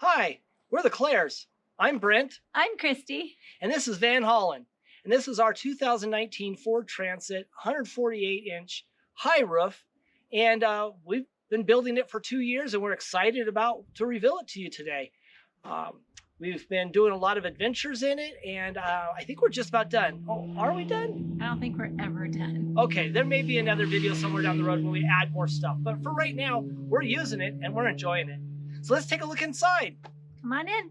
Hi, we're the Claires. I'm Brent, I'm Christy. and this is Van Haulen. And this is our 2019 Ford Transit 148-inch high roof. And we've been building it for 2 years, and we're excited about to reveal it to you today. Um, we've been doing a lot of adventures in it, and I think we're just about done. Oh, are we done? I don't think we're ever done. Okay, there may be another video somewhere down the road when we add more stuff. But for right now, we're using it, and we're enjoying it. So let's take a look inside. Come on in.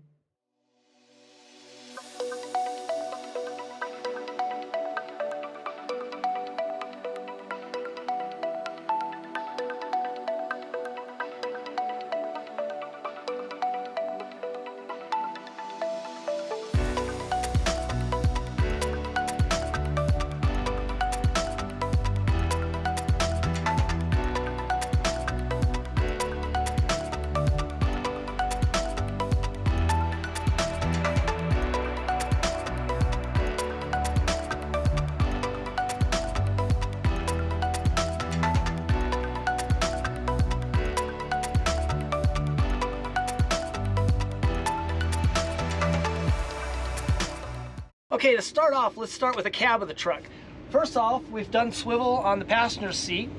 Okay, to start off, let's start with the cab of the truck. First off, we've done swivel on the passenger seat,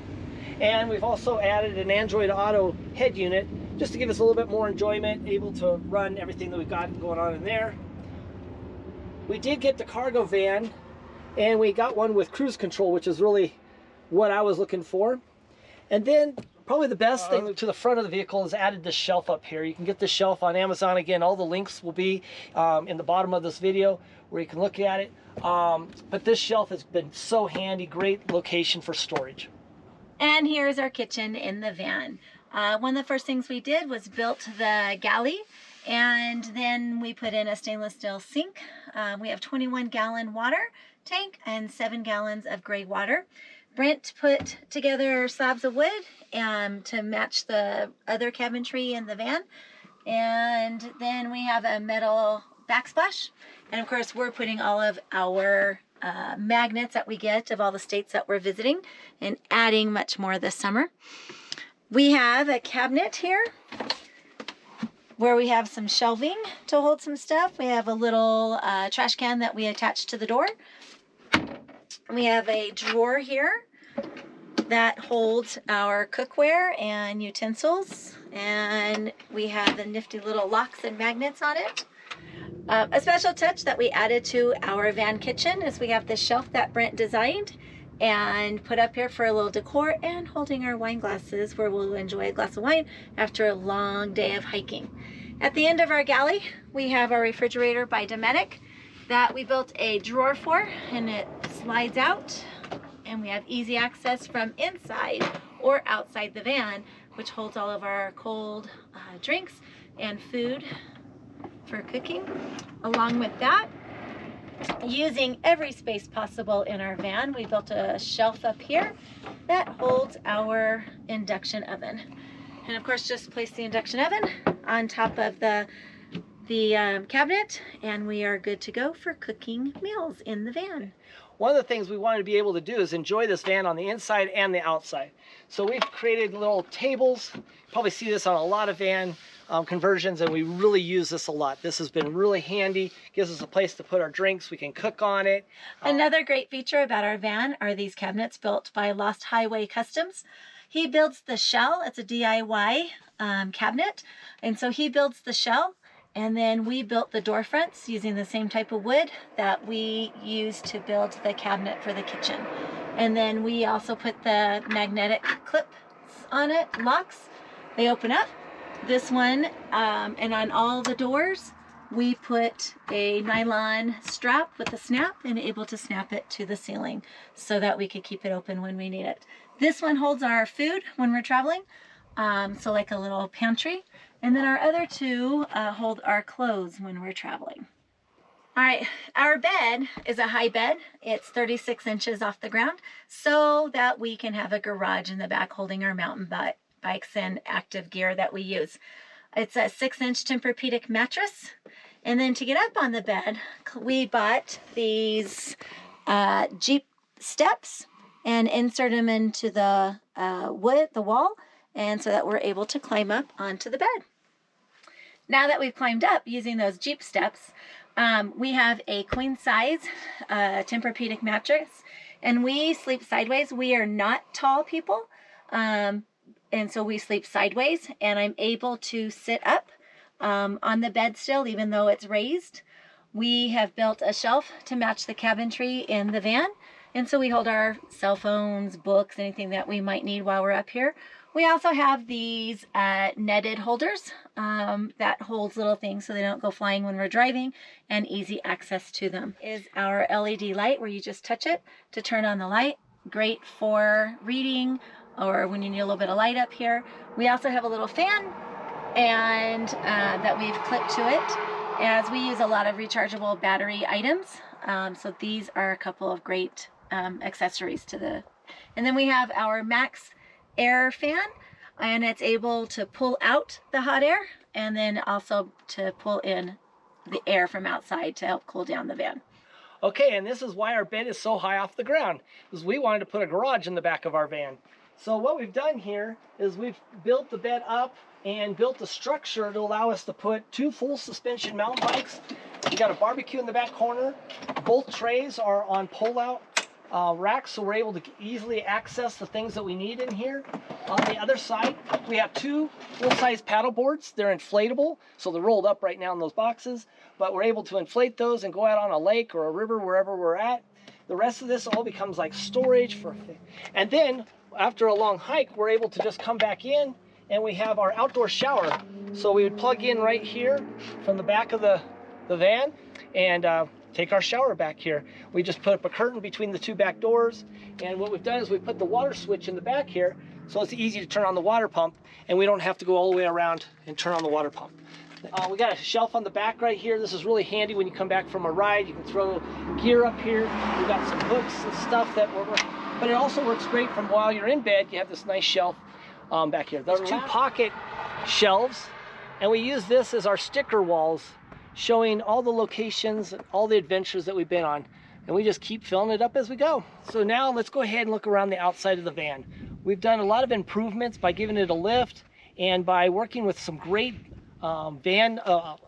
and we've also added an Android Auto head unit just to give us a little bit more enjoyment, able to run everything that we've got going on in there. We did get the cargo van, and we got one with cruise control, which is really what I was looking for. And then probably the best thing to the front of the vehicle is added this shelf up here. You can get this shelf on Amazon. Again, all the links will be in the bottom of this video where you can look at it. But this shelf has been so handy, great location for storage. And here's our kitchen in the van. One of the first things we did was built the galley, and then we put in a stainless steel sink. We have 21-gallon water tank and 7 gallons of gray water. Brent put together slabs of wood to match the other cabinetry in the van. And then we have a metal backsplash. And of course, we're putting all of our magnets that we get of all the states that we're visiting and adding much more this summer. We have a cabinet here where we have some shelving to hold some stuff. We have a little trash can that we attach to the door. We have a drawer here that holds our cookware and utensils, and we have the nifty little locks and magnets on it. A special touch that we added to our van kitchen is we have this shelf that Brent designed and put up here for a little decor and holding our wine glasses, where we'll enjoy a glass of wine after a long day of hiking. At the end of our galley, we have our refrigerator by Dometic that we built a drawer for, and it slides out, and we have easy access from inside or outside the van, which holds all of our cold drinks and food for cooking. Along with that, using every space possible in our van, we built a shelf up here that holds our induction oven. And of course, just place the induction oven on top of the cabinet, and we are good to go for cooking meals in the van. One of the things we wanted to be able to do is enjoy this van on the inside and the outside. So we've created little tables. You probably see this on a lot of van conversions, and we really use this a lot. This has been really handy. Gives us a place to put our drinks. We can cook on it. Another great feature about our van are these cabinets built by Lost Highway Customs. He builds the shell. It's a DIY cabinet, and so he builds the shell. And then we built the door fronts using the same type of wood that we used to build the cabinet for the kitchen. And then we also put the magnetic clips on it, locks. They open up. This one, and on all the doors, we put a nylon strap with a snap and able to snap it to the ceiling so that we could keep it open when we need it. This one holds our food when we're traveling, so like a little pantry. And then our other two hold our clothes when we're traveling. All right, our bed is a high bed. It's 36 inches off the ground so that we can have a garage in the back holding our mountain bikes and active gear that we use. It's a 6-inch Tempur-Pedic mattress. And then to get up on the bed, we bought these Jeep steps and insert them into the wood, the wall, and so that we're able to climb up onto the bed. Now that we've climbed up using those Jeep steps, we have a queen size Tempur-Pedic mattress, and we sleep sideways. We are not tall people, and so we sleep sideways, and I'm able to sit up on the bed still, even though it's raised. We have built a shelf to match the cabinetry in the van, and so we hold our cell phones, books, anything that we might need while we're up here. We also have these netted holders that holds little things so they don't go flying when we're driving, and easy access to them. Is our LED light where you just touch it to turn on the light. Great for reading or when you need a little bit of light up here. We also have a little fan and that we've clipped to it, as we use a lot of rechargeable battery items. So these are a couple of great accessories to the. And then we have our Max Air fan, and it's able to pull out the hot air and then also to pull in the air from outside to help cool down the van. Okay, and this is why our bed is so high off the ground, because we wanted to put a garage in the back of our van. So what we've done here is we've built the bed up and built a structure to allow us to put 2 full suspension mountain bikes. We got a barbecue in the back corner. Both trays are on pull-out racks, so we're able to easily access the things that we need in here. On the other side, we have 2 full-size paddle boards. They're inflatable, so they're rolled up right now in those boxes, but we're able to inflate those and go out on a lake or a river, wherever we're at. The rest of this all becomes like storage for, and then after a long hike, we're able to just come back in and we have our outdoor shower. So we would plug in right here from the back of the van and take our shower back here. We just put up a curtain between the 2 back doors, and what we've done is we put the water switch in the back here, so it's easy to turn on the water pump, and we don't have to go all the way around and turn on the water pump. We got a shelf on the back right here. This is really handy when you come back from a ride. You can throw gear up here. We've got some hooks and stuff that work, but it also works great from while you're in bed. You have this nice shelf back here. There's 2 pocket shelves, and we use this as our sticker walls, showing all the locations and all the adventures that we've been on, and we just keep filling it up as we go. So now let's go ahead and look around the outside of the van. We've done a lot of improvements by giving it a lift and by working with some great van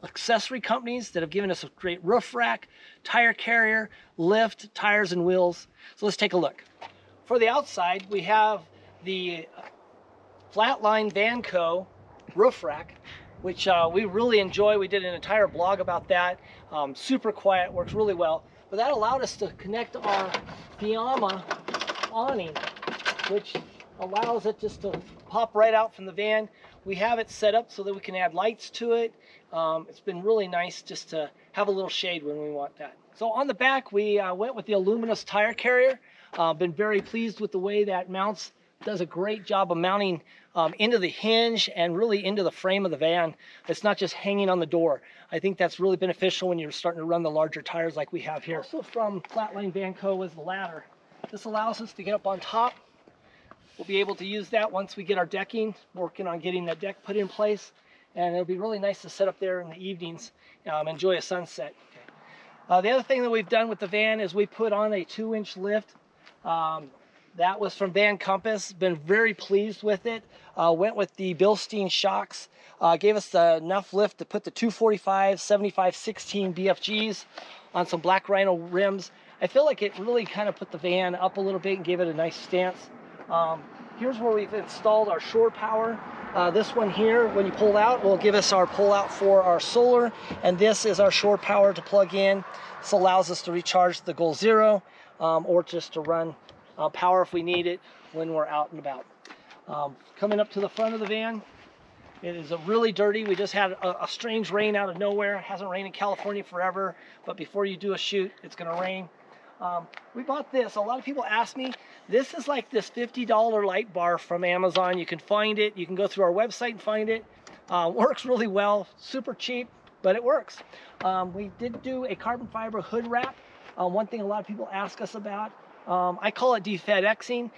accessory companies that have given us a great roof rack, tire carrier, lift, tires, and wheels. So let's take a look. For the outside, we have the Flatline Vanco roof rack, which we really enjoy. We did an entire blog about that. Super quiet, works really well. But that allowed us to connect our Fiamma awning, which allows it just to pop right out from the van. We have it set up so that we can add lights to it. It's been really nice just to have a little shade when we want that. So on the back, we went with the aluminous tire carrier. Been very pleased with the way that mounts. Does a great job of mounting into the hinge and really into the frame of the van. It's not just hanging on the door. I think that's really beneficial when you're starting to run the larger tires like we have here. Also from Flatline Vanco is the ladder. This allows us to get up on top. We'll be able to use that once we get our decking, working on getting that deck put in place. And it'll be really nice to sit up there in the evenings, enjoy a sunset. The other thing that we've done with the van is we put on a 2-inch lift. That was from Van Compass. Been very pleased with it. Went with the Bilstein shocks. Gave us enough lift to put the 245 75 16 BFGs on some Black Rhino rims. I feel like it really kind of put the van up a little bit and gave it a nice stance. Here's where we've installed our shore power. This one here, when you pull out, will give us our pull out for our solar, and this is our shore power to plug in. This allows us to recharge the Goal Zero or just to run power if we need it when we're out and about. Coming up to the front of the van, it is really dirty. We just had a strange rain out of nowhere. It hasn't rained in California forever, but before you do a shoot, it's gonna rain. We bought this. A lot of people ask me, this is like this $50 light bar from Amazon. You can find it. You can go through our website and find it. Works really well, super cheap, but it works. We did do a carbon fiber hood wrap. One thing a lot of people ask us about. I call it de-FedExing,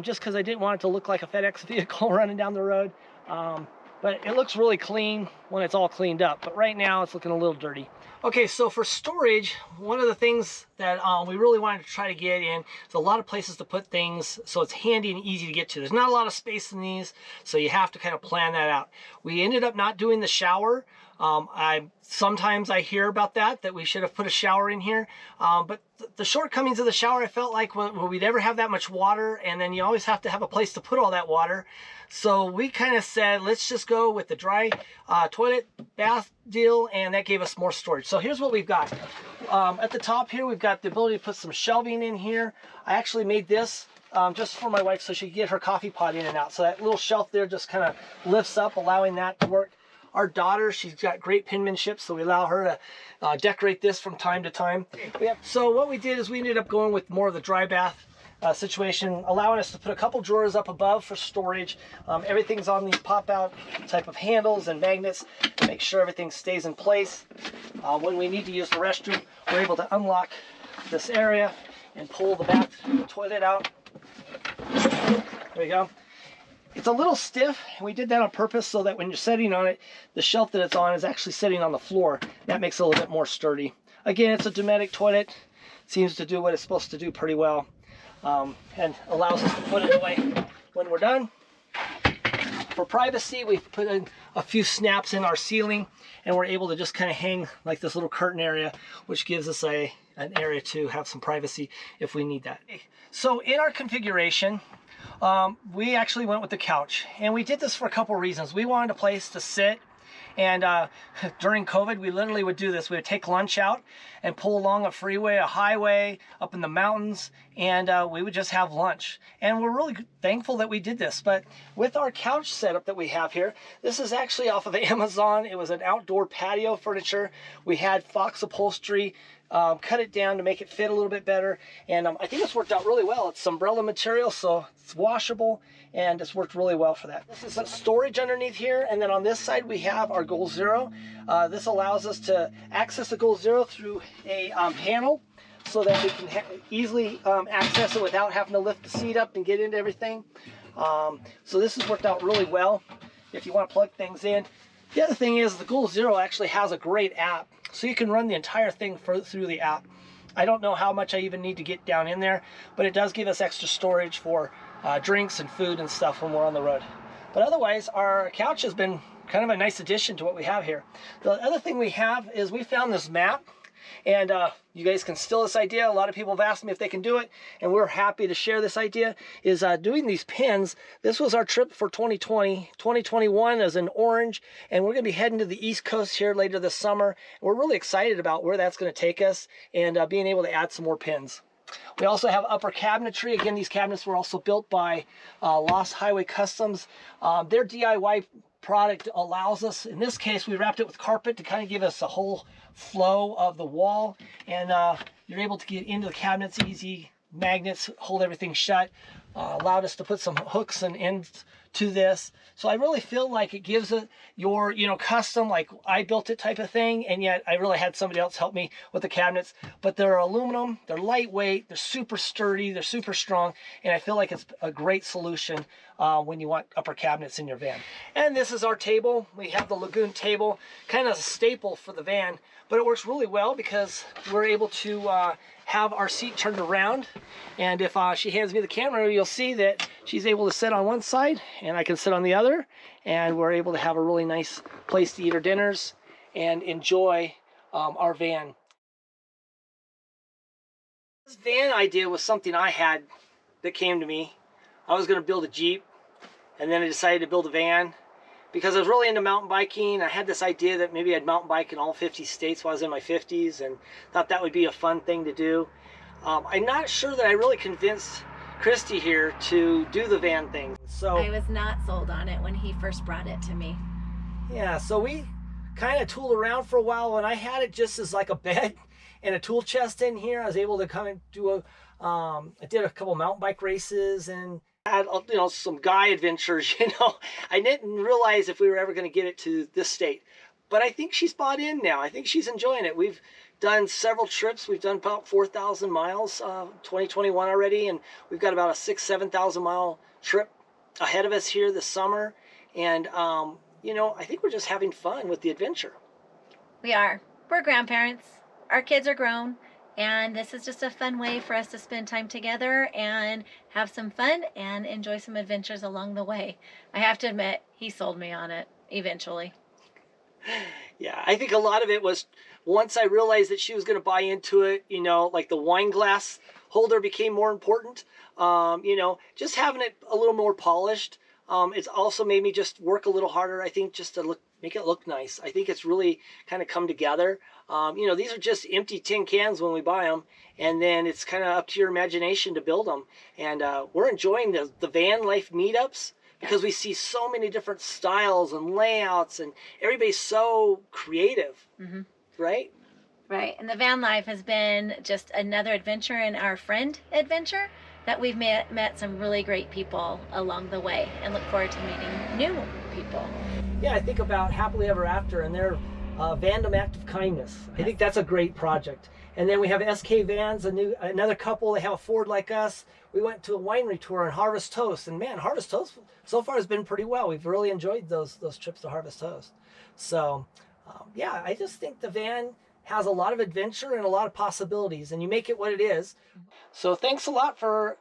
just because I didn't want it to look like a FedEx vehicle running down the road. But it looks really clean. when it's all cleaned up. But right now it's looking a little dirty. Okay, so for storage, one of the things that we really wanted to try to get in is a lot of places to put things so it's handy and easy to get to. There's not a lot of space in these, so you have to kind of plan that out. We ended up not doing the shower. Sometimes I hear about that we should have put a shower in here. But the shortcomings of the shower, I felt like we'd never have that much water, and then you always have to have a place to put all that water. So we kind of said, let's just go with the dry toilet bath deal, and that gave us more storage. So here's what we've got. At the top here, we've got the ability to put some shelving in here. I actually made this just for my wife so she could get her coffee pot in and out. So that little shelf there just kind of lifts up, allowing that to work. Our daughter, she's got great penmanship, so we allow her to decorate this from time to time. So what we did is we ended up going with more of the dry bath situation, allowing us to put a couple drawers up above for storage. Everything's on these pop-out type of handles and magnets to make sure everything stays in place. When we need to use the restroom, we're able to unlock this area and pull the toilet out. There we go. It's a little stiff, and we did that on purpose so that when you're sitting on it, the shelf that it's on is actually sitting on the floor. That makes it a little bit more sturdy. Again, it's a Dometic toilet. Seems to do what it's supposed to do pretty well, and allows us to put it away when we're done. For privacy, we've put in a few snaps in our ceiling, and we're able to just kind of hang like this little curtain area, which gives us an area to have some privacy if we need that. So in our configuration, we actually went with the couch, and we did this for a couple reasons. We wanted a place to sit, and during COVID, we literally would do this. We would take lunch out and pull along a freeway, a highway, up in the mountains, and we would just have lunch. And we're really thankful that we did this. But with our couch setup that we have here, this is actually off of Amazon. It was an outdoor patio furniture. We had Fox upholstery, cut it down to make it fit a little bit better, and I think it's worked out really well. It's umbrella material, so it's washable, and it's worked really well for that. This is some storage underneath here, and then on this side we have our Goal Zero. This allows us to access the Goal Zero through a panel, so that we can easily access it without having to lift the seat up and get into everything. So this has worked out really well if you want to plug things in. The other thing is the Goal Zero actually has a great app, so you can run the entire thing through the app. I don't know how much I even need to get down in there, but it does give us extra storage for drinks and food and stuff when we're on the road. But otherwise, our couch has been kind of a nice addition to what we have here. The other thing we have is we found this map, and you guys can steal this idea. A lot of people have asked me if they can do it, and we're happy to share this idea, is doing these pins. This was our trip for 2020. 2021 is in orange, and we're going to be heading to the East Coast here later this summer. We're really excited about where that's going to take us, and being able to add some more pins. We also have upper cabinetry. Again, these cabinets were also built by Lost Highway Customs. Their DIY product allows us, in this case, we wrapped it with carpet to kind of give us a whole flow of the wall, and you're able to get into the cabinets easy. Magnets hold everything shut. Allowed us to put some hooks and ends to this. So I really feel like it gives it your, custom, like I built it type of thing, and yet I really had somebody else help me with the cabinets. But they're aluminum, they're lightweight, they're super sturdy, they're super strong, and I feel like it's a great solution when you want upper cabinets in your van. And this is our table. We have the Lagoon table, kind of a staple for the van, but it works really well because we're able to have our seat turned around, and if she hands me the camera, you'll see that she's able to sit on one side and I can sit on the other, and we're able to have a really nice place to eat our dinners and enjoy our van. This van idea was something I had that came to me. I was going to build a Jeep, and then I decided to build a van because I was really into mountain biking. I had this idea that maybe I'd mountain bike in all 50 states while I was in my 50s, and thought that would be a fun thing to do. I'm not sure that I really convinced Christy here to do the van thing. So I was not sold on it when he first brought it to me. Yeah, so we kind of tooled around for a while, and I had it just as like a bed and a tool chest in here. I was able to kind of do I did a couple mountain bike races and had, some guy adventures. I didn't realize if we were ever going to get it to this state, but I think she's bought in now. I think she's enjoying it. We've done several trips. We've done about 4,000 miles 2021 already, and we've got about a 7,000 mile trip ahead of us here this summer. And you know, I think we're just having fun with the adventure. We are. We're grandparents. Our kids are grown. And this is just a fun way for us to spend time together and have some fun and enjoy some adventures along the way. I have to admit, he sold me on it eventually. Yeah, I think a lot of it was once I realized that she was going to buy into it, you know, like the wine glass holder became more important. You know, just having it a little more polished. It's also made me just work a little harder, I think, just to make it look nice. I think it's really kind of come together. You know, these are just empty tin cans when we buy them, and then it's kind of up to your imagination to build them. And we're enjoying the van life meetups because we see so many different styles and layouts, and everybody's so creative, right? Right. And the van life has been just another adventure in our friend adventure that we've met some really great people along the way and look forward to meeting new people. Yeah, I think about Happily Ever After and their Vandom Act of Kindness. I think that's a great project. And then we have SK Vans, another couple. They have a Ford like us. We went to a winery tour on Harvest Toast, and man, Harvest Toast so far has been pretty well. We've really enjoyed those trips to Harvest Toast. So, yeah, I just think the van has a lot of adventure and a lot of possibilities, and you make it what it is. So thanks a lot for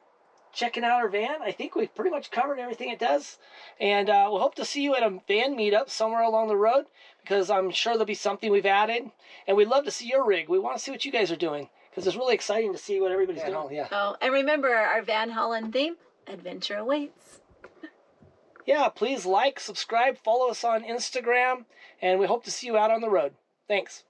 checking out our van. I think we've pretty much covered everything it does. And we'll hope to see you at a van meetup somewhere along the road, because I'm sure there'll be something we've added. And we'd love to see your rig. We want to see what you guys are doing, because it's really exciting to see what everybody's doing. Yeah. Oh, and remember our Van Haulen theme, adventure awaits. Yeah, please like, subscribe, follow us on Instagram, and we hope to see you out on the road. Thanks.